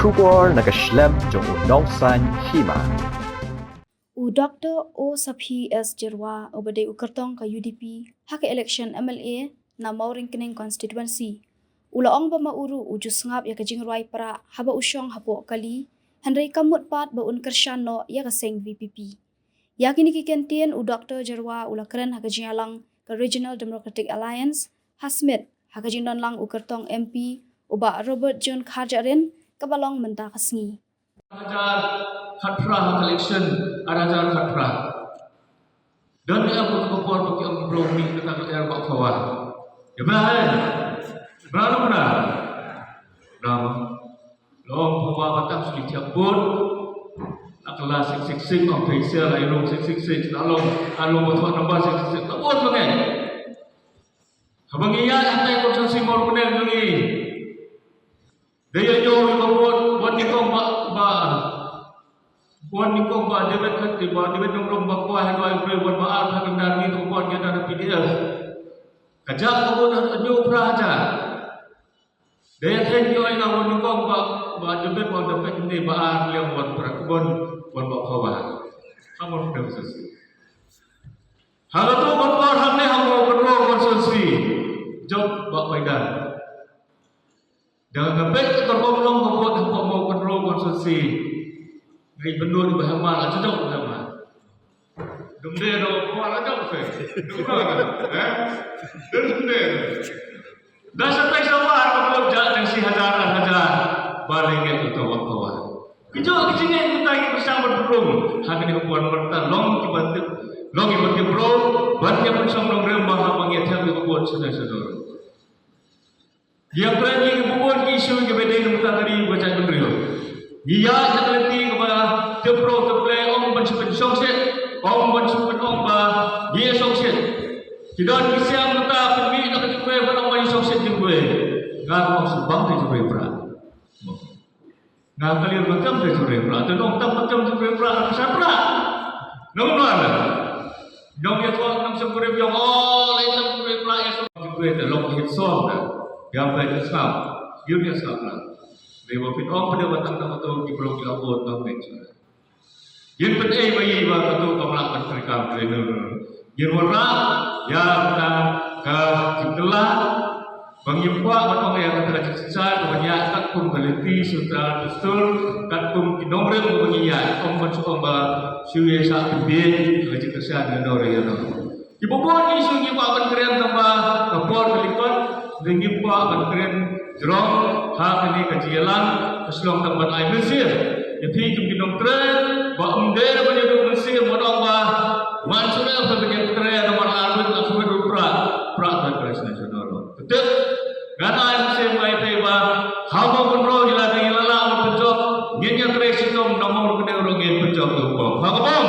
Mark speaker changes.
Speaker 1: Trubor nakaslem jong udongsan hima.
Speaker 2: U Dr. O Saphi S. Jirwa obade ukertong ka UDP hake election MLA na Mauring Kening constituency. Ulaong ba mauru ujus ngap ya kajing ruai para haba usyong hapo kali Henry kamut pat ba unkersyano ya kaseng VPP. Ya kini kikentien u Dr. Jirwa ula keren hakajing alang ka Regional Democratic Alliance Hasmit hakajing don lang ukertong MP uba Robert John Khajarin kabalong mentah kasngi.
Speaker 3: Hajar khatra election arajar khatra dan dia aku kopor bagi orang blomi kita kejar bak kawan ya bahan berapa mana nama long bawa batang sulit cabut kelas sik official ayo sik lalu betul nombor sik tak buat banget abang iya antai konsensi mor benar lagi dia jauh buat ni kau buat ni kau debat kat debat nombor bakwa hadai buat maaf hakan dari tu buat dia ada PDF kajak kau dah jauh praja dia thank you ina buat ni kau debat buat dapat ni baar yang buat perakubon buat bakwa kamu dah selesai hal tu buat hamne hamu perlu konsensi job bak baikkan jangan sampai terbelum membuat apa mau kontrol konsensi. Ngai bendur di bahamal aja jauh sama. Demde do kuala jauh se. Demde. Dah sampai sawar membuat jak yang si hajar balik itu kawan. Kejauh kecingnya kita bersama berung. Hak ini kupuan berta long ibadah bro. Banyak bersama long rembah abang yang tiap kupuan saudara. Dia berani membuat isu kepada yang tadi baca beliau. Dia nak nanti kepada tepro teple om bensupen songset, om bensupen om dia songset. Tidak bisa mata pemilih nak teple pada om songset juga. Ngah mau subang tu juga berat. Ngah kali macam tu juga berat. Tu om tak macam juga berat. Siapa? Nombor mana? Dong ya tuan nam sepuluh yang lain juga berat ya juga terlok hit song yang baik Islam, dunia Islam. Dewa fit om pada batang nama tu di blok labor tu macam. Yang penting bagi bahawa tu kemelakan mereka berenur. Yang warna yang kita kita mengimpah batang yang kita cakap banyak kat pun quality sudah betul kat pun nomor mengiyak om macam siapa sah bin kerja kesehatan nomor yang. Ibu buat isu ibu akan keren tambah kapor kelipat. Dengan buat menteri jerong hak ini kajian keseluruhan tempat air Mesir. Jadi kita tren buat umder menjadi Mesir modal mansura sebagai tren nomor arbit langsung berurat nasional. Betul. Karena air Mesir mai tiba hamba kontrol hilang pencok. Nyenyak resiko nomor kena orang yang pencok tu. Faham?